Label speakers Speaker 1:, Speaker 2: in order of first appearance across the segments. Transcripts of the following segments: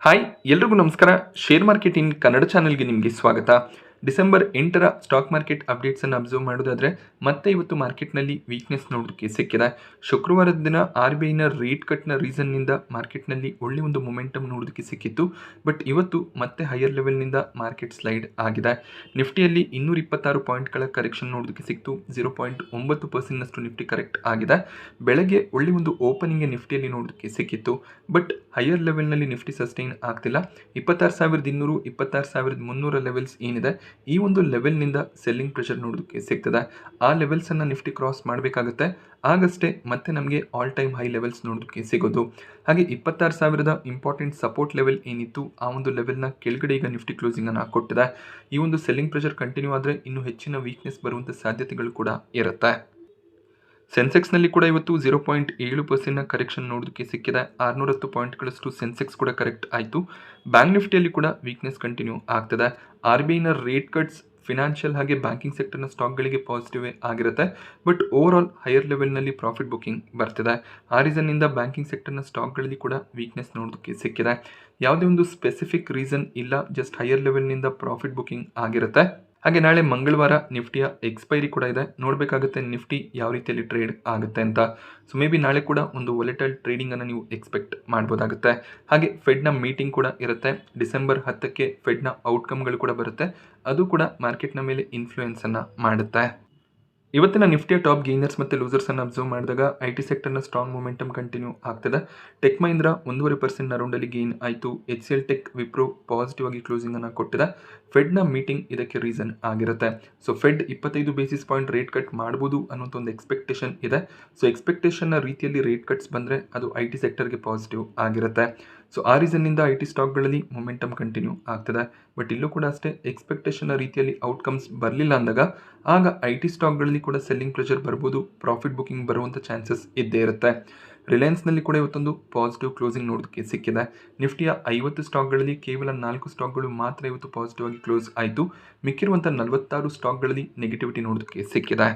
Speaker 1: Hi ಎಲ್ರಿಗೂ ನಮಸ್ಕಾರ. Share market in Kannada ಚಾನೆಲ್ಗೆ ನಿಮಗೆ ಸ್ವಾಗತ. ಡಿಸೆಂಬರ್ 8ರ ಸ್ಟಾಕ್ ಮಾರ್ಕೆಟ್ ಅಪ್ಡೇಟ್ಸನ್ನು ಅಬ್ಸರ್ವ್ ಮಾಡೋದಾದರೆ ಮತ್ತೆ ಇವತ್ತು ಮಾರ್ಕೆಟ್ನಲ್ಲಿ ವೀಕ್ನೆಸ್ ನೋಡೋದಕ್ಕೆ ಸಿಕ್ಕಿದೆ. ಶುಕ್ರವಾರದ ದಿನ ಆರ್ ಬಿ ಐನ ರೇಟ್ ಕಟ್ನ ರೀಸನ್ನಿಂದ ಮಾರ್ಕೆಟ್ನಲ್ಲಿ ಒಳ್ಳೆ ಒಂದು ಮೊಮೆಂಟಮ್ ನೋಡೋದಕ್ಕೆ ಸಿಕ್ಕಿತ್ತು. ಬಟ್ ಇವತ್ತು ಮತ್ತೆ ಹೈಯರ್ ಲೆವೆಲ್ನಿಂದ ಮಾರ್ಕೆಟ್ ಸ್ಲೈಡ್ ಆಗಿದೆ. ನಿಫ್ಟಿಯಲ್ಲಿ 226 ಪಾಯಿಂಟ್ಗಳ ಕರೆಕ್ಷನ್ ನೋಡೋದಕ್ಕೆ ಸಿಕ್ತು. 0.9% ನಿಫ್ಟಿ ಕರೆಕ್ಟ್ ಆಗಿದೆ. ಬೆಳಗ್ಗೆ ಒಳ್ಳೆ ಒಂದು ಓಪನಿಂಗ್ ನಿಫ್ಟಿಯಲ್ಲಿ ನೋಡೋದಕ್ಕೆ ಸಿಕ್ಕಿತ್ತು. ಬಟ್ ಹೈಯರ್ ಲೆವೆಲ್ನಲ್ಲಿ ನಿಫ್ಟಿ ಸಸ್ಟೈನ್ ಆಗ್ತಿಲ್ಲ. 26,200 26,300 ಲೆವೆಲ್ಸ್ ಏನಿದೆ ಈ ಒಂದು ಲೆವೆಲ್ನಿಂದ ಸೆಲ್ಲಿಂಗ್ ಪ್ರೆಷರ್ ನೋಡೋದಕ್ಕೆ ಸಿಗ್ತದೆ. ಆ ಲೆವೆಲ್ಸನ್ನು ನಿಫ್ಟಿ ಕ್ರಾಸ್ ಮಾಡಬೇಕಾಗುತ್ತೆ. ಆಗಷ್ಟೇ ಮತ್ತೆ ನಮಗೆ ಆಲ್ ಟೈಮ್ ಹೈ ಲೆವೆಲ್ಸ್ ನೋಡೋದಕ್ಕೆ ಸಿಗೋದು. ಹಾಗೆ 26,000 ಇಂಪಾರ್ಟೆಂಟ್ ಸಪೋರ್ಟ್ ಲೆವೆಲ್ ಏನಿತ್ತು ಆ ಒಂದು ಲೆವೆಲ್ನ ಕೆಳಗಡೆ ಈಗ ನಿಫ್ಟಿ ಕ್ಲೋಸಿಂಗನ್ನು ಕೊಟ್ಟಿದೆ. ಈ ಒಂದು ಸೆಲ್ಲಿಂಗ್ ಪ್ರೆಷರ್ ಕಂಟಿನ್ಯೂ ಆದರೆ ಇನ್ನೂ ಹೆಚ್ಚಿನ ವೀಕ್ನೆಸ್ ಬರುವಂಥ ಸಾಧ್ಯತೆಗಳು ಕೂಡ ಇರುತ್ತೆ. ಸೆನ್ಸೆಕ್ಸ್ನಲ್ಲಿ ಕೂಡ ಇವತ್ತು 0.7% ಕರೆಕ್ಷನ್ ನೋಡೋದಕ್ಕೆ ಸಿಕ್ಕಿದೆ. 610 ಪಾಯಿಂಟ್ಗಳಷ್ಟು ಸೆನ್ಸೆಕ್ಸ್ ಕೂಡ ಕರೆಕ್ಟ್ ಆಯಿತು. ಬ್ಯಾಂಕ್ ನಿಫ್ಟಿಯಲ್ಲಿ ಕೂಡ ವೀಕ್ನೆಸ್ ಕಂಟಿನ್ಯೂ ಆಗ್ತದೆ. ಆರ್ ಬಿ ಐನ ರೇಟ್ ಕಟ್ಸ್ ಫಿನಾನ್ಷಿಯಲ್ ಹಾಗೆ ಬ್ಯಾಂಕಿಂಗ್ ಸೆಕ್ಟರ್ನ ಸ್ಟಾಕ್ಗಳಿಗೆ ಪಾಸಿಟಿವ್ ಆಗಿರುತ್ತೆ. ಬಟ್ ಓವರ್ ಆಲ್ ಹೈಯರ್ ಲೆವೆಲ್ನಲ್ಲಿ ಪ್ರಾಫಿಟ್ ಬುಕಿಂಗ್ ಬರ್ತಿದೆ. ಆ ರೀಸನ್ನಿಂದ ಬ್ಯಾಂಕಿಂಗ್ ಸೆಕ್ಟರ್ನ ಸ್ಟಾಕ್ಗಳಲ್ಲಿ ಕೂಡ ವೀಕ್ನೆಸ್ ನೋಡೋದಕ್ಕೆ ಸಿಕ್ಕಿದೆ. ಯಾವುದೇ ಒಂದು ಸ್ಪೆಸಿಫಿಕ್ ರೀಸನ್ ಇಲ್ಲ, ಜಸ್ಟ್ ಹೈಯರ್ ಲೆವೆಲ್ನಿಂದ ಪ್ರಾಫಿಟ್ ಬುಕಿಂಗ್ ಆಗಿರುತ್ತೆ. ಹಾಗೆ ನಾಳೆ ಮಂಗಳವಾರ ನಿಫ್ಟಿಯ ಎಕ್ಸ್ಪೈರಿ ಕೂಡ ಇದೆ. ನೋಡಬೇಕಾಗುತ್ತೆ ನಿಫ್ಟಿ ಯಾವ ರೀತಿಯಲ್ಲಿ ಟ್ರೇಡ್ ಆಗುತ್ತೆ ಅಂತ. ಸೊ ಮೇ ಬಿ ನಾಳೆ ಕೂಡ ಒಂದು ವೊಲೆಟೈಲ್ ಟ್ರೇಡಿಂಗನ್ನು ನೀವು ಎಕ್ಸ್ಪೆಕ್ಟ್ ಮಾಡ್ಬೋದಾಗುತ್ತೆ. ಹಾಗೆ ಫೆಡ್ನ ಮೀಟಿಂಗ್ ಕೂಡ ಇರುತ್ತೆ. ಡಿಸೆಂಬರ್ 10ಕ್ಕೆ ಫೆಡ್ನ ಔಟ್ಕಮ್ಗಳು ಕೂಡ ಬರುತ್ತೆ. ಅದು ಕೂಡ ಮಾರ್ಕೆಟ್ನ ಮೇಲೆ ಇನ್ಫ್ಲೂಯೆನ್ಸನ್ನು ಮಾಡುತ್ತೆ. ಇವತ್ತಿನ ನಿಫ್ಟಿಯ ಟಾಪ್ ಗೇನರ್ಸ್ ಮತ್ತು ಲೂಸರ್ಸನ್ನು ಅಬ್ಸರ್ವ್ ಮಾಡಿದಾಗ ಐ ಟಿ ಸೆಕ್ಟರ್ನ ಸ್ಟ್ರಾಂಗ್ ಮೊಮೆಂಟಮ್ ಕಂಟಿನ್ಯೂ ಆಗ್ತದೆ. ಟೆಕ್ ಮಹೀಂದ್ರ 1.5% ಅರೌಂಡಲ್ಲಿ ಗೇನ್ ಆಯಿತು. H C L Tech, Wipro positive ಆಗಿ ಕ್ಲೋಸಿಂಗನ್ನು ಕೊಟ್ಟಿದೆ. ಫೆಡ್ನ ಮೀಟಿಂಗ್ ಇದಕ್ಕೆ ರೀಸನ್ ಆಗಿರುತ್ತೆ. So Fed 25 basis point rate cut ಮಾಡ್ಬೋದು ಅನ್ನೋಂಥ ಒಂದು ಎಕ್ಸ್ಪೆಕ್ಟೇಷನ್ ಇದೆ. ಸೊ ಎಕ್ಸ್ಪೆಕ್ಟೇಷನ್ನ ರೀತಿಯಲ್ಲಿ ರೇಟ್ ಕಟ್ಸ್ ಬಂದರೆ ಅದು ಐ ಟಿ ಸೆಕ್ಟರ್ಗೆ ಪಾಸಿಟಿವ್ ಆಗಿರುತ್ತೆ. ಸೊ ಆ ರೀಸನ್ನಿಂದ ಐ ಟಿ ಸ್ಟಾಕ್ಗಳಲ್ಲಿ ಮೊಮೆಂಟಮ್ ಕಂಟಿನ್ಯೂ ಆಗ್ತದೆ. ಬಟ್ ಇಲ್ಲೂ ಕೂಡ ಅಷ್ಟೇ ಎಕ್ಸ್ಪೆಕ್ಟೇಷನ್ನ ರೀತಿಯಲ್ಲಿ ಔಟ್ಕಮ್ಸ್ ಬರಲಿಲ್ಲ ಅಂದಾಗ ಆಗ ಐ ಟಿ ಸ್ಟಾಕ್ಗಳಲ್ಲಿ ಕೂಡ ಸೆಲ್ಲಿಂಗ್ ಪ್ರೆಷರ್ ಬರ್ಬೋದು, ಪ್ರಾಫಿಟ್ ಬುಕಿಂಗ್ ಬರುವಂಥ ಚಾನ್ಸಸ್ ಇದ್ದೇ ಇರುತ್ತೆ. ರಿಲಯನ್ಸ್ನಲ್ಲಿ ಕೂಡ ಇವತ್ತೊಂದು ಪಾಸಿಟಿವ್ ಕ್ಲೋಸಿಂಗ್ ನೋಡೋದಕ್ಕೆ ಸಿಕ್ಕಿದೆ. ನಿಫ್ಟಿಯ 50 ಸ್ಟಾಕ್ಗಳಲ್ಲಿ ಕೇವಲ 4 ಸ್ಟಾಕ್ಗಳು ಮಾತ್ರ ಇವತ್ತು ಪಾಸಿಟಿವ್ ಆಗಿ ಕ್ಲೋಸ್ ಆಯಿತು. ಮಿಕ್ಕಿರುವಂಥ 46 ಸ್ಟಾಕ್ಗಳಲ್ಲಿ ನೆಗೆಟಿವಿಟಿ ನೋಡೋದಕ್ಕೆ ಸಿಕ್ಕಿದೆ.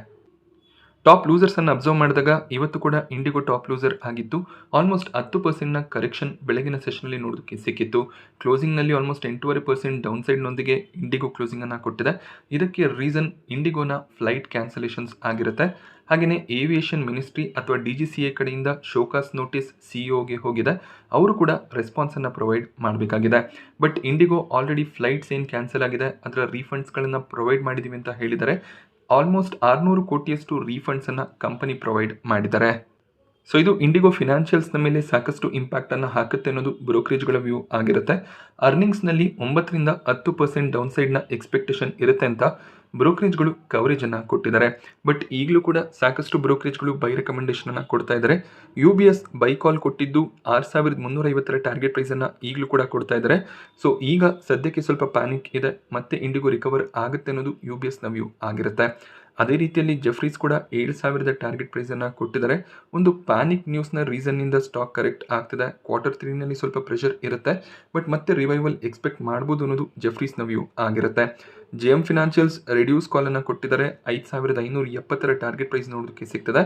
Speaker 1: ಟಾಪ್ ಲೂಸರ್ಸನ್ನು ಅಬ್ಸರ್ವ್ ಮಾಡಿದಾಗ ಇವತ್ತು ಕೂಡ ಇಂಡಿಗೋ ಟಾಪ್ ಲೂಸರ್ ಆಗಿತ್ತು. ಆಲ್ಮೋಸ್ಟ್ 10%ನ ಕರೆಕ್ಷನ್ ಬೆಳಗಿನ ಸೆಷನಲ್ಲಿ ನೋಡೋದಕ್ಕೆ ಸಿಕ್ಕಿತ್ತು. ಕ್ಲೋಸಿಂಗ್ನಲ್ಲಿ ಆಲ್ಮೋಸ್ಟ್ 8.5% ಡೌನ್ ಸೈಡ್ನೊಂದಿಗೆ ಇಂಡಿಗೋ ಕ್ಲೋಸಿಂಗನ್ನು ಕೊಟ್ಟಿದೆ. ಇದಕ್ಕೆ ರೀಸನ್ ಇಂಡಿಗೋನ ಫ್ಲೈಟ್ ಕ್ಯಾನ್ಸಲೇಷನ್ಸ್ ಆಗಿರುತ್ತೆ. ಹಾಗೆಯೇ ಏವಿಯೇಷನ್ ಮಿನಿಸ್ಟ್ರಿ ಅಥವಾ DGCA ಕಡೆಯಿಂದ ಶೋಕಾಸ್ ನೋಟಿಸ್ CEO ಹೋಗಿದೆ. ಅವರು ಕೂಡ ರೆಸ್ಪಾನ್ಸನ್ನು ಪ್ರೊವೈಡ್ ಮಾಡಬೇಕಾಗಿದೆ. ಬಟ್ ಇಂಡಿಗೋ ಆಲ್ರೆಡಿ ಫ್ಲೈಟ್ಸ್ ಏನು ಕ್ಯಾನ್ಸಲ್ ಆಗಿದೆ ಅದರ ರೀಫಂಡ್ಸ್ಗಳನ್ನು ಪ್ರೊವೈಡ್ ಮಾಡಿದ್ದೀವಿ ಅಂತ ಹೇಳಿದ್ದಾರೆ. ಆಲ್ಮೋಸ್ಟ್ 600 ಕೋಟಿಯಷ್ಟು ರೀಫಂಡ್ಸನ್ನು ಕಂಪನಿ ಪ್ರೊವೈಡ್ ಮಾಡಿದ್ದಾರೆ. ಸೊ ಇದು ಇಂಡಿಗೋ ಫಿನಾನ್ಷಿಯಲ್ಸ್ನ ಮೇಲೆ ಸಾಕಷ್ಟು ಇಂಪ್ಯಾಕ್ಟನ್ನು ಹಾಕುತ್ತೆ ಅನ್ನೋದು ಬ್ರೋಕರೇಜ್ಗಳ ವ್ಯೂ ಆಗಿರುತ್ತೆ. ಅರ್ನಿಂಗ್ಸ್ನಲ್ಲಿ 9ರಿಂದ 10% ಡೌನ್ ಸೈಡ್ನ ಎಕ್ಸ್ಪೆಕ್ಟೇಷನ್ ಇರುತ್ತೆ ಅಂತ ಬ್ರೋಕರೇಜ್ಗಳು ಕವರೇಜನ್ನು ಕೊಟ್ಟಿದ್ದಾರೆ. ಬಟ್ ಈಗಲೂ ಕೂಡ ಸಾಕಷ್ಟು ಬ್ರೋಕರೇಜ್ಗಳು ಬೈ ರೆಕಮೆಂಡೇಷನನ್ನು ಕೊಡ್ತಾ ಇದ್ದಾರೆ. UBS ಬೈ ಕಾಲ್ ಕೊಟ್ಟಿದ್ದು 6,350 ಟಾರ್ಗೆಟ್ ಪ್ರೈಸನ್ನು ಈಗಲೂ ಕೂಡ ಕೊಡ್ತಾ ಇದ್ದಾರೆ. ಸೊ ಈಗ ಸದ್ಯಕ್ಕೆ ಸ್ವಲ್ಪ ಪ್ಯಾನಿಕ್ ಇದೆ, ಮತ್ತೆ ಇಂಡಿಗೋ ರಿಕವರ್ ಆಗುತ್ತೆ ಅನ್ನೋದು UBSನ ವ್ಯೂ ಆಗಿರುತ್ತೆ. ಅದೇ ರೀತಿಯಲ್ಲಿ ಜೆಫ್ರೀಸ್ ಕೂಡ 7,000 ಟಾರ್ಗೆಟ್ ಪ್ರೈಸನ್ನು ಕೊಟ್ಟಿದ್ದಾರೆ. ಒಂದು ಪ್ಯಾನಿಕ್ ನ್ಯೂಸ್ನ ರೀಸನ್ನಿಂದ ಸ್ಟಾಕ್ ಕರೆಕ್ಟ್ ಆಗ್ತದೆ. Q3ನಲ್ಲಿ ಸ್ವಲ್ಪ ಪ್ರೆಷರ್ ಇರುತ್ತೆ, ಬಟ್ ಮತ್ತೆ ರಿವೈವಲ್ ಎಕ್ಸ್ಪೆಕ್ಟ್ ಮಾಡ್ಬೋದು ಅನ್ನೋದು ಜೆಫ್ರೀಸ್ನ ವ್ಯೂ ಆಗಿರುತ್ತೆ. JM ಫಿನಾನ್ಷಿಯಲ್ಸ್ ರೆಡ್ಯೂಸ್ ಕಾಲನ್ನು ಕೊಟ್ಟಿದ್ದಾರೆ. 5,570 ಟಾರ್ಗೆಟ್ ಪ್ರೈಸ್ ನೋಡೋದಕ್ಕೆ ಸಿಗ್ತದೆ.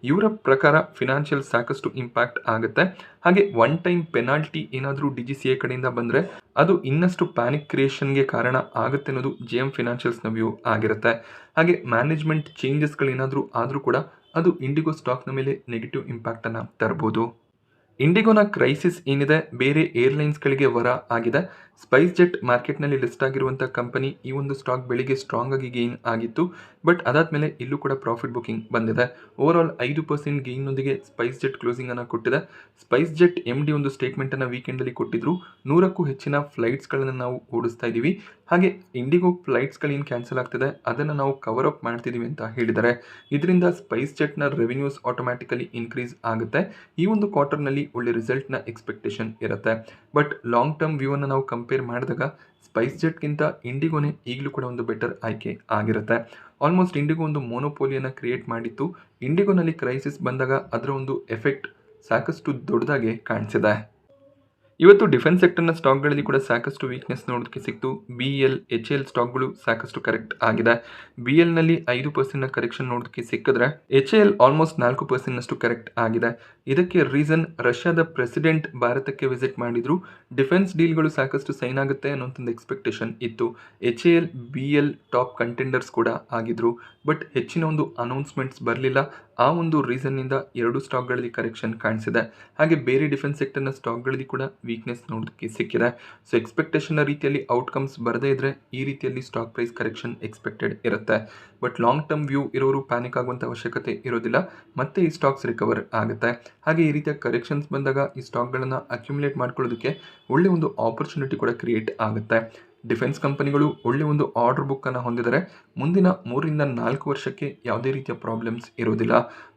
Speaker 1: ಇವರ ಪ್ರಕಾರ ಫಿನಾನ್ಷಿಯಲ್ ಸಾಕಷ್ಟು ಇಂಪ್ಯಾಕ್ಟ್ ಆಗುತ್ತೆ. ಹಾಗೆ ಒನ್ ಟೈಮ್ ಪೆನಾಲ್ಟಿ ಏನಾದರೂ DGCA ಕಡೆಯಿಂದ ಬಂದರೆ ಅದು ಇನ್ನಷ್ಟು ಪ್ಯಾನಿಕ್ ಕ್ರಿಯೇಷನ್ಗೆ ಕಾರಣ ಆಗುತ್ತೆ ಅನ್ನೋದು JM ಫಿನಾನ್ಷಿಯಲ್ಸ್ನ ವ್ಯೂ ಆಗಿರುತ್ತೆ. ಹಾಗೆ ಮ್ಯಾನೇಜ್ಮೆಂಟ್ ಚೇಂಜಸ್ಗಳೇನಾದರೂ ಆದರೂ ಕೂಡ ಅದು ಇಂಡಿಗೋ ಸ್ಟಾಕ್ನ ಮೇಲೆ ನೆಗೆಟಿವ್ ಇಂಪ್ಯಾಕ್ಟನ್ನು ತರ್ಬೋದು. ಇಂಡಿಗೋನ ಕ್ರೈಸಿಸ್ ಏನಿದೆ ಬೇರೆ ಏರ್ಲೈನ್ಸ್ಗಳಿಗೆ ವರ ಆಗಿದೆ. ಸ್ಪೈಸ್ ಜೆಟ್ ಮಾರ್ಕೆಟ್ನಲ್ಲಿ ಲಿಸ್ಟ್ ಆಗಿರುವಂಥ ಕಂಪನಿ. ಈ ಒಂದು ಸ್ಟಾಕ್ ಬೆಳಿಗ್ಗೆ ಸ್ಟ್ರಾಂಗ್ ಆಗಿ ಗೇನ್ ಆಗಿತ್ತು. ಬಟ್ ಅದಾದಮೇಲೆ ಇಲ್ಲೂ ಕೂಡ ಪ್ರಾಫಿಟ್ ಬುಕಿಂಗ್ ಬಂದಿದೆ. ಓವರ್ ಆಲ್ 5% ಗೇನ್ನೊಂದಿಗೆ ಸ್ಪೈಸ್ ಜೆಟ್ ಕ್ಲೋಸಿಂಗನ್ನು ಕೊಟ್ಟಿದೆ. ಸ್ಪೈಸ್ ಜೆಟ್ MD ಒಂದು ಸ್ಟೇಟ್ಮೆಂಟನ್ನು ವೀಕೆಂಡಲ್ಲಿ ಕೊಟ್ಟಿದ್ರು. 100ಕ್ಕೂ ಹೆಚ್ಚಿನ ಫ್ಲೈಟ್ಸ್ಗಳನ್ನು ನಾವು ಓಡಿಸ್ತಾ ಇದ್ದೀವಿ. ಹಾಗೆ ಇಂಡಿಗೋ ಫ್ಲೈಟ್ಸ್ಗಳೇನು ಕ್ಯಾನ್ಸಲ್ ಆಗ್ತಿದೆ ಅದನ್ನು ನಾವು ಕವರ್ ಅಪ್ ಮಾಡ್ತಿದ್ದೀವಿ ಅಂತ ಹೇಳಿದ್ದಾರೆ. ಇದರಿಂದ ಸ್ಪೈಸ್ ಜೆಟ್ನ ರೆವಿನ್ಯೂಸ್ ಆಟೋಮ್ಯಾಟಿಕಲಿ ಇನ್ಕ್ರೀಸ್ ಆಗುತ್ತೆ. ಈ ಒಂದು ಕ್ವಾರ್ಟರ್ನಲ್ಲಿ ಒಳ್ಳೆ ರಿಸಲ್ಟ್ನ ಎಕ್ಸ್ಪೆಕ್ಟೇಷನ್ ಇರುತ್ತೆ. ಬಟ್ ಲಾಂಗ್ ಟರ್ಮ್ ವ್ಯೂವನ್ನು ನಾವು ಕಂಪೇರ್ ಮಾಡಿದಾಗ ಸ್ಪೈಸ್ ಜೆಟ್ಗಿಂತ ಇಂಡಿಗೋನೇ ಈಗಲೂ ಕೂಡ ಒಂದು ಬೆಟರ್ ಆಯ್ಕೆ ಆಗಿರುತ್ತೆ. ಆಲ್ಮೋಸ್ಟ್ ಇಂಡಿಗೋ ಒಂದು ಮೋನೋಪೋಲಿಯನ್ನು ಕ್ರಿಯೇಟ್ ಮಾಡಿತ್ತು. ಇಂಡಿಗೋನಲ್ಲಿ ಕ್ರೈಸಿಸ್ ಬಂದಾಗ ಅದರ ಒಂದು ಎಫೆಕ್ಟ್ ಸಾಕಷ್ಟು ದೊಡ್ಡದಾಗಿ ಕಾಣಿಸಿದೆ. ಇವತ್ತು ಡಿಫೆನ್ಸ್ ಸೆಕ್ಟರ್ನ ಸ್ಟಾಕ್ಗಳಲ್ಲಿ ಕೂಡ ಸಾಕಷ್ಟು ವೀಕ್ನೆಸ್ ನೋಡೋದಕ್ಕೆ ಸಿಕ್ತು. ಎಚ್ ಎಲ್ ಸ್ಟಾಕ್ಗಳು ಸಾಕಷ್ಟು ಕರೆಕ್ಟ್ ಆಗಿದೆ. ನಲ್ಲಿ 5% ಕರೆಕ್ಷನ್ ನೋಡೋದಕ್ಕೆ ಸಿಕ್ಕಿದ್ರೆ ಎಲ್ ಆಲ್ಮೋಸ್ಟ್ 4% ಕರೆಕ್ಟ್ ಆಗಿದೆ. ಇದಕ್ಕೆ ರೀಸನ್ ರಷ್ಯಾದ ಪ್ರೆಸಿಡೆಂಟ್ ಭಾರತಕ್ಕೆ ವಿಸಿಟ್ ಮಾಡಿದ್ರು. ಡಿಫೆನ್ಸ್ ಡೀಲ್ಗಳು ಸಾಕಷ್ಟು ಸೈನ್ ಆಗುತ್ತೆ ಅನ್ನೋಂಥ ಎಕ್ಸ್ಪೆಕ್ಟೇಷನ್ ಇತ್ತು. ಎಲ್ ಟಾಪ್ ಕಂಟೆಂಡರ್ಸ್ ಕೂಡ ಆಗಿದ್ರು. ಬಟ್ ಹೆಚ್ಚಿನ ಒಂದು ಅನೌನ್ಸ್ಮೆಂಟ್ಸ್ ಬರಲಿಲ್ಲ. ಆ ಒಂದು ರೀಸನ್ನಿಂದ ಎರಡು ಸ್ಟಾಕ್ಗಳಲ್ಲಿ ಕರೆಕ್ಷನ್ ಕಾಣಿಸಿದೆ. ಹಾಗೆ ಬೇರೆ ಡಿಫೆನ್ಸ್ ಸೆಕ್ಟರ್ನ ಸ್ಟಾಕ್ಗಳಲ್ಲಿ ಕೂಡ ವೀಕ್ನೆಸ್ ನೋಡೋದಕ್ಕೆ ಸಿಕ್ಕಿದೆ. ಸೊ ಎಕ್ಸ್ಪೆಕ್ಟೇಷನ್ನ ರೀತಿಯಲ್ಲಿ ಔಟ್ಕಮ್ಸ್ ಬರದೇ ಇದ್ರೆ ಈ ರೀತಿಯಲ್ಲಿ ಸ್ಟಾಕ್ ಪ್ರೈಸ್ ಕರೆಕ್ಷನ್ ಎಕ್ಸ್ಪೆಕ್ಟೆಡ್ ಇರುತ್ತೆ. ಬಟ್ ಲಾಂಗ್ ಟರ್ಮ್ ವ್ಯೂ ಇರೋರು ಪ್ಯಾನಿಕ್ ಆಗುವಂಥ ಅವಶ್ಯಕತೆ ಇರೋದಿಲ್ಲ. ಮತ್ತೆ ಈ ಸ್ಟಾಕ್ಸ್ ರಿಕವರ್ ಆಗುತ್ತೆ. ಹಾಗೆ ಈ ರೀತಿಯ ಕರೆಕ್ಷನ್ಸ್ ಬಂದಾಗ ಈ ಸ್ಟಾಕ್ಗಳನ್ನು ಅಕ್ಯುಮುಲೇಟ್ ಮಾಡ್ಕೊಳ್ಳೋದಕ್ಕೆ ಒಳ್ಳೆ ಒಂದು ಆಪರ್ಚುನಿಟಿ ಕೂಡ ಕ್ರಿಯೇಟ್ ಆಗುತ್ತೆ. ಡಿಫೆನ್ಸ್ ಕಂಪನಿಗಳು ಒಳ್ಳೆ ಒಂದು ಆರ್ಡರ್ ಬುಕ್ಕನ್ನು ಹೊಂದಿದರೆ ಮುಂದಿನ 3-4 ವರ್ಷಕ್ಕೆ ಯಾವುದೇ ರೀತಿಯ ಪ್ರಾಬ್ಲಮ್ಸ್ ಇರೋದಿಲ್ಲ.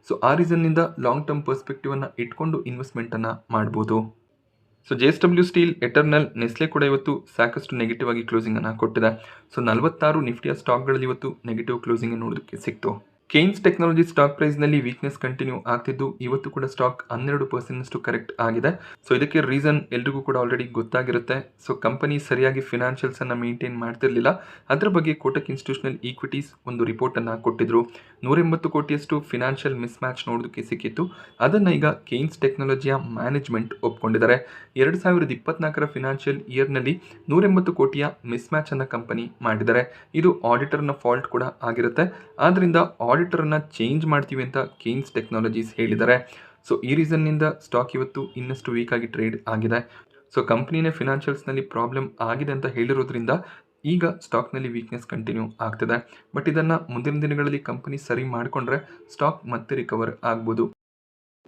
Speaker 1: ಸೊ ಆ ರೀಸನ್ನಿಂದ ಲಾಂಗ್ ಟರ್ಮ್ ಪರ್ಸ್ಪೆಕ್ಟಿವನ್ನು ಇಟ್ಕೊಂಡು ಇನ್ವೆಸ್ಟ್ಮೆಂಟನ್ನು ಮಾಡ್ಬೋದು. So JSW steel, eternal, Nestle ಕೂಡ ಇವತ್ತು ಸಾಕಷ್ಟು ನೆಗೆಟಿವ್ ಆಗಿ ಕ್ಲೋಸಿಂಗನ್ನು ಕೊಟ್ಟಿದೆ. ಸೊ 46 ನಿಫ್ಟಿಯ ಸ್ಟಾಕ್ಗಳಲ್ಲಿ ಇವತ್ತು ನೆಗೆಟಿವ್ ಕ್ಲೋಸಿಂಗ್ ನೋಡೋದಕ್ಕೆ ಸಿಕ್ತು. ಕೇನ್ಸ್ ಟೆಕ್ನಾಲಜಿ ಸ್ಟಾಕ್ ಪ್ರೈಸ್ನಲ್ಲಿ ವೀಕ್ನೆಸ್ ಕಂಟಿನ್ಯೂ ಆಗ್ತಿದ್ದು ಇವತ್ತು ಕೂಡ ಸ್ಟಾಕ್ 12% ಕರೆಕ್ಟ್ ಆಗಿದೆ. ಸೊ ಇದಕ್ಕೆ ರೀಸನ್ ಎಲ್ರಿಗೂ ಕೂಡ ಆಲ್ರೆಡಿ ಗೊತ್ತಾಗಿರುತ್ತೆ. ಸೊ ಕಂಪನಿ ಸರಿಯಾಗಿ ಫಿನಾನ್ಷಿಯಲ್ಸನ್ನು ಮೇಂಟೈನ್ ಮಾಡ್ತಿರ್ಲಿಲ್ಲ. ಅದರ ಬಗ್ಗೆ ಕೋಟಕ್ ಇನ್ಸ್ಟಿಟ್ಯೂಷನಲ್ ಈಕ್ವಿಟೀಸ್ ಒಂದು ರಿಪೋರ್ಟನ್ನು ಕೊಟ್ಟಿದ್ರು. 180 ಕೋಟಿಯಷ್ಟು ಫಿನಾನ್ಷಿಯಲ್ ಮಿಸ್ ಮ್ಯಾಚ್ ನೋಡೋದಕ್ಕೆ ಸಿಕ್ಕಿತ್ತು. ಅದನ್ನು ಈಗ ಕೇನ್ಸ್ ಟೆಕ್ನಾಲಜಿಯ ಮ್ಯಾನೇಜ್ಮೆಂಟ್ ಒಪ್ಕೊಂಡಿದ್ದಾರೆ. 2024 ಫಿನಾನ್ಷಿಯಲ್ ಇಯರ್ನಲ್ಲಿ 180 ಕೋಟಿಯ ಮಿಸ್ ಮ್ಯಾಚ್ ಅನ್ನು ಕಂಪನಿ ಮಾಡಿದ್ದಾರೆ. ಇದು ಆಡಿಟರ್ನ ಫಾಲ್ಟ್ ಕೂಡ ಆಗಿರುತ್ತೆ. ಆದ್ದರಿಂದ ಆಡಿಟರ್ನ ಚೇಂಜ್ ಮಾಡ್ತೀವಿ ಅಂತ ಕೇನ್ಸ್ ಟೆಕ್ನಾಲಜೀಸ್ ಹೇಳಿದ್ದಾರೆ. ಸೊ ಈ ರೀಸನ್ನಿಂದ ಸ್ಟಾಕ್ ಇವತ್ತು ಇನ್ನಷ್ಟು ವೀಕ್ ಆಗಿ ಟ್ರೇಡ್ ಆಗಿದೆ. ಸೊ ಕಂಪ್ನಿನೇ ಫಿನಾನ್ಷಿಯಲ್ಸ್ನಲ್ಲಿ ಪ್ರಾಬ್ಲಮ್ ಆಗಿದೆ ಅಂತ ಹೇಳಿರೋದ್ರಿಂದ ಈಗ ಸ್ಟಾಕ್ನಲ್ಲಿ ವೀಕ್ನೆಸ್ ಕಂಟಿನ್ಯೂ ಆಗ್ತಿದೆ. ಬಟ್ ಇದನ್ನು ಮುಂದಿನ ದಿನಗಳಲ್ಲಿ ಕಂಪನಿ ಸರಿ ಮಾಡಿಕೊಂಡ್ರೆ ಸ್ಟಾಕ್ ಮತ್ತೆ ರಿಕವರ್ ಆಗ್ಬೋದು.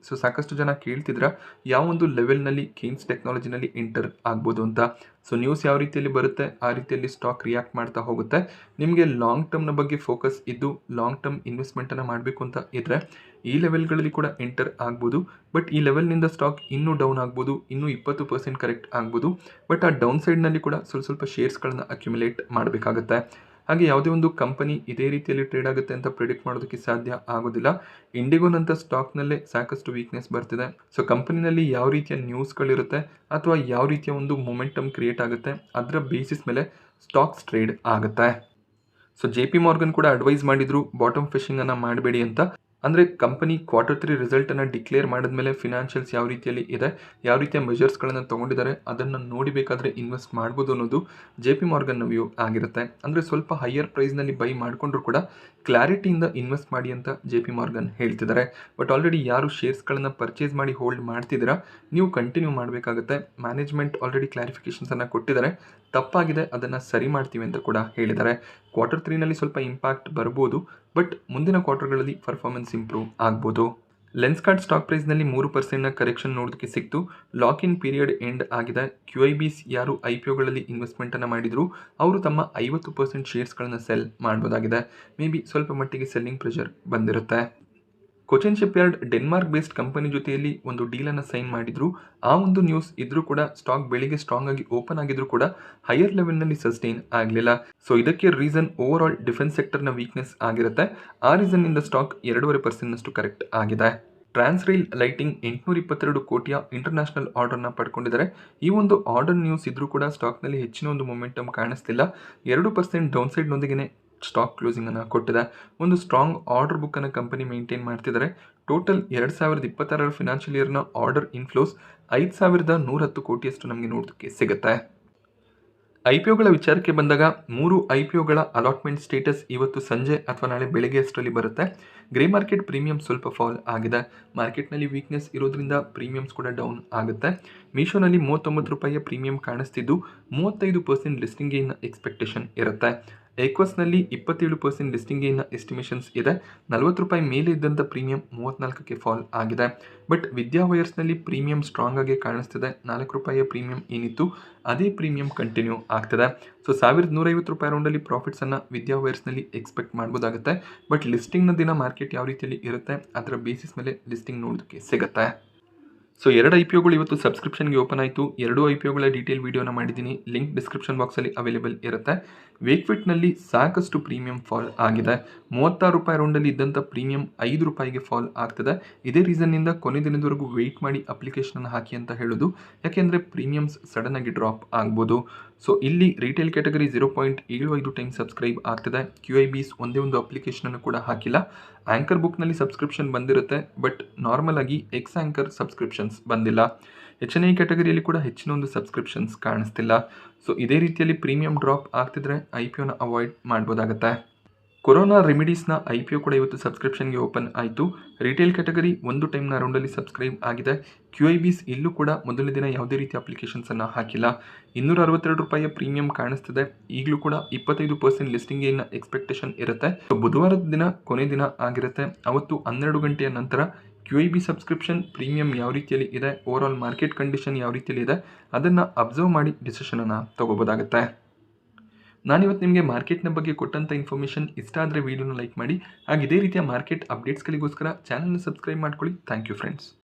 Speaker 1: ಸೊ ಸಾಕಷ್ಟು ಜನ ಕೇಳ್ತಿದ್ರ ಯಾವ ಒಂದು ಲೆವೆಲ್ನಲ್ಲಿ ಕೇನ್ಸ್ ಟೆಕ್ನಾಲಜಿನಲ್ಲಿ ಎಂಟರ್ ಆಗ್ಬೋದು ಅಂತ. ಸೊ ನ್ಯೂಸ್ ಯಾವ ರೀತಿಯಲ್ಲಿ ಬರುತ್ತೆ ಆ ರೀತಿಯಲ್ಲಿ ಸ್ಟಾಕ್ ರಿಯಾಕ್ಟ್ ಮಾಡ್ತಾ ಹೋಗುತ್ತೆ. ನಿಮಗೆ ಲಾಂಗ್ ಟರ್ಮ್ನ ಬಗ್ಗೆ ಫೋಕಸ್ ಇದ್ದು ಲಾಂಗ್ ಟರ್ಮ್ ಇನ್ವೆಸ್ಟ್ಮೆಂಟನ್ನು ಮಾಡಬೇಕು ಅಂತ ಇದ್ದರೆ ಈ ಲೆವೆಲ್ಗಳಲ್ಲಿ ಕೂಡ ಎಂಟರ್ ಆಗ್ಬೋದು. ಬಟ್ ಈ ಲೆವೆಲ್ನಿಂದ ಸ್ಟಾಕ್ ಇನ್ನೂ ಡೌನ್ ಆಗ್ಬೋದು, ಇನ್ನೂ 20% ಕರೆಕ್ಟ್ ಆಗ್ಬೋದು. ಬಟ್ ಆ ಡೌನ್ ಸೈಡ್ನಲ್ಲಿ ಕೂಡ ಸ್ವಲ್ಪ ಶೇರ್ಸ್ಗಳನ್ನು ಅಕ್ಯುಮುಲೇಟ್ ಮಾಡಬೇಕಾಗುತ್ತೆ. ಹಾಗೆ ಯಾವುದೇ ಒಂದು ಕಂಪನಿ ಇದೇ ರೀತಿಯಲ್ಲಿ ಟ್ರೇಡ್ ಆಗುತ್ತೆ ಅಂತ ಪ್ರಿಡಿಕ್ಟ್ ಮಾಡೋದಕ್ಕೆ ಸಾಧ್ಯ ಆಗೋದಿಲ್ಲ. ಇಂಡಿಗೋನಂಥ ಸ್ಟಾಕ್ನಲ್ಲೇ ಸಾಕಷ್ಟು ವೀಕ್ನೆಸ್ ಬರ್ತಿದೆ. ಸೊ ಕಂಪನಿನಲ್ಲಿ ಯಾವ ರೀತಿಯ ನ್ಯೂಸ್ಗಳಿರುತ್ತೆ ಅಥವಾ ಯಾವ ರೀತಿಯ ಒಂದು ಮೊಮೆಂಟಮ್ ಕ್ರಿಯೇಟ್ ಆಗುತ್ತೆ ಅದರ ಬೇಸಿಸ್ ಮೇಲೆ ಸ್ಟಾಕ್ಸ್ ಟ್ರೇಡ್ ಆಗುತ್ತೆ. ಸೊ JP Morgan ಕೂಡ ಅಡ್ವೈಸ್ ಮಾಡಿದ್ರು ಬಾಟಮ್ ಫಿಶಿಂಗನ್ನು ಮಾಡಬೇಡಿ ಅಂತ. ಅಂದರೆ ಕಂಪನಿ Q3 ರಿಸಲ್ಟನ್ನು ಡಿಕ್ಲೇರ್ ಮಾಡಿದ್ಮೇಲೆ ಫಿನಾನ್ಷಿಯಲ್ಸ್ ಯಾವ ರೀತಿಯಲ್ಲಿ ಇದೆ, ಯಾವ ರೀತಿಯ ಮೆಜರ್ಸ್ಗಳನ್ನು ತೊಗೊಂಡಿದ್ದಾರೆ ಅದನ್ನು ನೋಡಿಬೇಕಾದ್ರೆ ಇನ್ವೆಸ್ಟ್ ಮಾಡ್ಬೋದು ಅನ್ನೋದು JP Morgan ವ್ಯೂ ಆಗಿರುತ್ತೆ. ಅಂದರೆ ಸ್ವಲ್ಪ ಹೈಯರ್ ಪ್ರೈಸ್ನಲ್ಲಿ ಬೈ ಮಾಡಿಕೊಂಡ್ರು ಕೂಡ ಕ್ಲಾರಿಟಿಯಿಂದ ಇನ್ವೆಸ್ಟ್ ಮಾಡಿ ಅಂತ JP Morgan ಹೇಳ್ತಿದ್ದಾರೆ. ಬಟ್ ಆಲ್ರೆಡಿ ಯಾರು ಶೇರ್ಸ್ಗಳನ್ನು ಪರ್ಚೇಸ್ ಮಾಡಿ ಹೋಲ್ಡ್ ಮಾಡ್ತಿದ್ದೀರಾ ನೀವು ಕಂಟಿನ್ಯೂ ಮಾಡಬೇಕಾಗುತ್ತೆ. ಮ್ಯಾನೇಜ್ಮೆಂಟ್ ಆಲ್ರೆಡಿ ಕ್ಲಾರಿಫಿಕೇಷನ್ಸನ್ನು ಕೊಟ್ಟಿದ್ದಾರೆ, ತಪ್ಪಾಗಿದೆ ಅದನ್ನು ಸರಿ ಮಾಡ್ತೀವಿ ಅಂತ ಕೂಡ ಹೇಳಿದ್ದಾರೆ. Q3ನಲ್ಲಿ ಸ್ವಲ್ಪ ಇಂಪ್ಯಾಕ್ಟ್ ಬರ್ಬೋದು. ಬಟ್ ಮುಂದಿನ ಕ್ವಾರ್ಟರ್ಗಳಲ್ಲಿ ಪರ್ಫಾರ್ಮೆನ್ಸ್ ಇಂಪ್ರೂವ್ ಆಗ್ಬೋದು. ಲೆನ್ಸ್ಕಾರ್ಟ್ ಸ್ಟಾಕ್ ಪ್ರೈಸ್ನಲ್ಲಿ 3% ಕರೆಕ್ಷನ್ ನೋಡೋದಕ್ಕೆ ಸಿಕ್ತು. ಲಾಕ್ ಇನ್ ಪೀರಿಯಡ್ ಎಂಡ್ ಆಗಿದೆ. QIBs ಯಾರು IPOಗಳಲ್ಲಿ ಇನ್ವೆಸ್ಟ್ಮೆಂಟನ್ನು ಮಾಡಿದ್ರು ಅವರು ತಮ್ಮ 50% ಶೇರ್ಸ್ಗಳನ್ನು ಸೆಲ್ ಮಾಡ್ಬೋದಾಗಿದೆ. ಮೇ ಬಿ ಸ್ವಲ್ಪ ಮಟ್ಟಿಗೆ ಸೆಲ್ಲಿಂಗ್ ಪ್ರೆಷರ್ ಬಂದಿರುತ್ತೆ. Cochin shipyard Denmark based company ಜೊತೆಯಲ್ಲಿ ಒಂದು ಡೀಲನ್ನು ಸೈನ್ ಮಾಡಿದ್ರು. ಆ ಒಂದು ನ್ಯೂಸ್ ಇದ್ರೂ ಕೂಡ ಸ್ಟಾಕ್ ಬೆಳಿಗ್ಗೆ ಸ್ಟ್ರಾಂಗ್ ಆಗಿ ಓಪನ್ ಆಗಿದ್ರು ಕೂಡ ಹೈಯರ್ ಲೆವೆಲ್ನಲ್ಲಿ ಸಸ್ಟೈನ್ ಆಗಲಿಲ್ಲ. ಸೊ ಇದಕ್ಕೆ ರೀಸನ್ ಓವರ್ ಆಲ್ ಡಿಫೆನ್ಸ್ ಸೆಕ್ಟರ್ನ ವೀಕ್ನೆಸ್ ಆಗಿರುತ್ತೆ. ಆ ರೀಸನ್ನಿಂದ ಸ್ಟಾಕ್ 2.5% ಕರೆಕ್ಟ್ ಆಗಿದೆ. ಟ್ರಾನ್ಸ್ರೇಲ್ ಲೈಟಿಂಗ್ 822 ಕೋಟಿಯ ಇಂಟರ್ನ್ಯಾಷನಲ್ ಆರ್ಡರ್ನ ಪಡ್ಕೊಂಡಿದ್ದಾರೆ. ಈ ಒಂದು ಆರ್ಡರ್ ನ್ಯೂಸ್ ಇದ್ರೂ ಕೂಡ ಸ್ಟಾಕ್ನಲ್ಲಿ ಹೆಚ್ಚಿನ ಒಂದು ಮೊಮೆಂಟಮ್ ಕಾಣಿಸ್ತಿಲ್ಲ. 2% ಡೌನ್ ಸೈಡ್ನೊಂದಿಗೆ ಸ್ಟಾಕ್ ಕ್ಲೋಸಿಂಗನ್ನು ಕೊಟ್ಟಿದೆ. ಒಂದು ಸ್ಟ್ರಾಂಗ್ ಆರ್ಡರ್ ಬುಕ್ಕನ್ನು ಕಂಪನಿ ಮೇಂಟೈನ್ ಮಾಡ್ತಿದ್ದಾರೆ. ಟೋಟಲ್ 2026 ಫಿನಾನ್ಷಿಯಲ್ ಇಯರ್ನ ಆರ್ಡರ್ ಇನ್ಫ್ಲೋಸ್ 5110 ಕೋಟಿಯಷ್ಟು ನಮಗೆ ನೋಡೋದಕ್ಕೆ ಸಿಗುತ್ತೆ. IPOಗಳ ವಿಚಾರಕ್ಕೆ ಬಂದಾಗ 3 IPOಗಳ ಅಲಾಟ್ಮೆಂಟ್ ಸ್ಟೇಟಸ್ ಇವತ್ತು ಸಂಜೆ ಅಥವಾ ನಾಳೆ ಬೆಳಗ್ಗೆ ಅಷ್ಟರಲ್ಲಿ ಬರುತ್ತೆ. ಗ್ರೇ ಮಾರ್ಕೆಟ್ ಪ್ರೀಮಿಯಂ ಸ್ವಲ್ಪ ಫಾಲ್ ಆಗಿದೆ. ಮಾರ್ಕೆಟ್ನಲ್ಲಿ ವೀಕ್ನೆಸ್ ಇರೋದ್ರಿಂದ ಪ್ರೀಮಿಯಮ್ಸ್ ಕೂಡ ಡೌನ್ ಆಗುತ್ತೆ. ಮೀಶೋನಲ್ಲಿ 39 ರೂಪಾಯಿಯ ಪ್ರೀಮಿಯಂ ಕಾಣಿಸ್ತಿದ್ದು 35% ಲಿಸ್ಟಿಂಗ್ ಗೇನ್ ಎಕ್ಸ್ಪೆಕ್ಟೇಷನ್ ಇರುತ್ತೆ. ಏಕ್ವಸ್ನಲ್ಲಿ 27% ಲಿಸ್ಟಿಂಗ್ ಗೇನ್ನ ಎಸ್ಟಿಮೇಷನ್ಸ್ ಇದೆ. 40 ರೂಪಾಯಿ ಮೇಲೆ ಇದ್ದಂಥ ಪ್ರೀಮಿಯಂ 34ಕ್ಕೆ ಫಾಲ್ ಆಗಿದೆ. ಬಟ್ ವಿದ್ಯಾ ವೈರ್ಸ್ನಲ್ಲಿ ಪ್ರೀಮಿಯಂ ಸ್ಟ್ರಾಂಗ್ ಆಗಿ ಕಾಣಿಸ್ತಿದೆ. 4 ರೂಪಾಯಿಯ ಪ್ರೀಮಿಯಂ ಏನಿತ್ತು ಅದೇ ಪ್ರೀಮಿಯಂ ಕಂಟಿನ್ಯೂ ಆಗ್ತದೆ. ಸೊ 1150 ರೂಪಾಯಿ ರೌಂಡಲ್ಲಿ ಪ್ರಾಫಿಟ್ಸನ್ನು ವಿದ್ಯಾ ವೈರ್ಸ್ನಲ್ಲಿ ಎಕ್ಸ್ಪೆಕ್ಟ್ ಮಾಡ್ಬೋದಾಗುತ್ತೆ. ಬಟ್ ಲಿಸ್ಟಿಂಗ್ನ ದಿನ ಮಾರ್ಕೆಟ್ ಯಾವ ರೀತಿಯಲ್ಲಿ ಇರುತ್ತೆ ಅದರ ಬೇಸಿಸ್ ಮೇಲೆ ಲಿಸ್ಟಿಂಗ್ ನೋಡೋದಕ್ಕೆ ಸಿಗುತ್ತೆ. ಸೊ 2 IPOಗಳು ಇವತ್ತು ಸಬ್ಸ್ಕ್ರಿಪ್ಷನ್ಗೆ ಓಪನ್ ಆಯಿತು. 2 IPOಗಳ ಡೀಟೇಲ್ ವೀಡಿಯೋನ ಮಾಡಿದ್ದೀನಿ. ಲಿಂಕ್ ಡಿಸ್ಕ್ರಿಪ್ಷನ್ ಬಾಕ್ಸಲ್ಲಿ ಅವೈಲೇಬಲ್ ಇರುತ್ತೆ. ವೇಕ್ಫಿಟ್ನಲ್ಲಿ ಸಾಕಷ್ಟು ಪ್ರೀಮಿಯಂ ಫಾಲ್ ಆಗಿದೆ. 36 ರೂಪಾಯಿ ರೌಂಡಲ್ಲಿ ಇದ್ದಂಥ ಪ್ರೀಮಿಯಂ 5 ರೂಪಾಯಿಗೆ ಫಾಲ್ ಆಗ್ತದೆ. ಇದೇ ರೀಸನ್ನಿಂದ ಕೊನೆ ದಿನದವರೆಗೂ ವೆಯ್ಟ್ ಮಾಡಿ ಅಪ್ಲಿಕೇಶನ್ ಹಾಕಿ ಅಂತ ಹೇಳೋದು. ಯಾಕೆಂದರೆ ಪ್ರೀಮಿಯಮ್ಸ್ ಸಡನ್ ಆಗಿ ಡ್ರಾಪ್ ಆಗ್ಬೋದು. ಸೊ ಇಲ್ಲಿ ರಿಟೇಲ್ ಕ್ಯಾಟಗರಿ 0.75 ಟೈಮ್ ಸಬ್ಸ್ಕ್ರೈಬ್ ಆಗ್ತದೆ. QIBs ಒಂದೇ ಒಂದು ಅಪ್ಲಿಕೇಶನನ್ನು ಕೂಡ ಹಾಕಿಲ್ಲ. ಆ್ಯಂಕರ್ ಬುಕ್ನಲ್ಲಿ ಸಬ್ಸ್ಕ್ರಿಪ್ಷನ್ ಬಂದಿರುತ್ತೆ, ಬಟ್ ನಾರ್ಮಲ್ ಆಗಿ ಎಕ್ಸ್ ಆ್ಯಂಕರ್ ಸಬ್ಸ್ಕ್ರಿಪ್ಷನ್ಸ್ ಬಂದಿಲ್ಲ. HNI ಕ್ಯಾಟಗರಿಯಲ್ಲಿ ಕೂಡ ಹೆಚ್ಚಿನ ಒಂದು ಸಬ್ಸ್ಕ್ರಿಪ್ಷನ್ಸ್ ಕಾಣಿಸ್ತಿಲ್ಲ. ಸೊ ಇದೇ ರೀತಿಯಲ್ಲಿ ಪ್ರೀಮಿಯಂ ಡ್ರಾಪ್ ಆಗ್ತಿದ್ರೆ IPOನ ಅವಾಯ್ಡ್ ಮಾಡ್ಬೋದಾಗತ್ತೆ. ಕೊರೋನಾ ರೆಮಿಡೀಸ್ನ IPO ಕೂಡ ಇವತ್ತು ಸಬ್ಸ್ಕ್ರಿಪ್ಷನ್ಗೆ ಓಪನ್ ಆಯಿತು. ರಿಟೇಲ್ ಕ್ಯಾಟಗರಿ ಒಂದು ಟೈಮ್ನ ರೌಂಡಲ್ಲಿ ಸಬ್ಸ್ಕ್ರೈಬ್ ಆಗಿದೆ. QIBs ಇಲ್ಲೂ ಕೂಡ ಮೊದಲನೇ ದಿನ ಯಾವುದೇ ರೀತಿ ಅಪ್ಲಿಕೇಶನ್ಸನ್ನು ಹಾಕಿಲ್ಲ. 262 ರೂಪಾಯಿಯ ಪ್ರೀಮಿಯಂ ಕಾಣಿಸ್ತಿದೆ. ಈಗಲೂ ಕೂಡ 25% ಲಿಸ್ಟಿಂಗ್ ಗೇನ್ನ ಎಕ್ಸ್ಪೆಕ್ಟೇಷನ್ ಇರುತ್ತೆ. ಬುಧವಾರದ ದಿನ ಕೊನೆ ದಿನ ಆಗಿರುತ್ತೆ. ಅವತ್ತು 12 ಗಂಟೆಯ ನಂತರ QIB ಸಬ್ಸ್ಕ್ರಿಪ್ಷನ್ ಪ್ರೀಮಿಯಂ ಯಾವ ರೀತಿಯಲ್ಲಿ ಇದೆ, ಓವರ್ ಆಲ್ ಮಾರ್ಕೆಟ್ ಕಂಡೀಷನ್ ಯಾವ ರೀತಿಯಲ್ಲಿ ಇದೆ, ಅದನ್ನು ಅಬ್ಸರ್ವ್ ಮಾಡಿ ಡಿಸಿಷನನ್ನು ತಗೋಬೋದಾಗುತ್ತೆ. ನಾನಿವತ್ತು ನಿಮಗೆ ಮಾರ್ಕೆಟ್ನ ಬಗ್ಗೆ ಕೊಟ್ಟಂಥ ಇನ್ಫಾರ್ಮೇಷನ್ ಇಷ್ಟ ಆದರೆ ವಿಡಿಯೋನ ಲೈಕ್ ಮಾಡಿ. ಹಾಗೆ ಇದೇ ರೀತಿಯ ಮಾರ್ಕೆಟ್ ಅಪ್ಡೇಟ್ಸ್ಗಳಿಗೋಸ್ಕರ ಚಾನಲ್ನ ಸಬ್ಸ್ಕ್ರೈಬ್ ಮಾಡ್ಕೊಳ್ಳಿ. Thank you friends.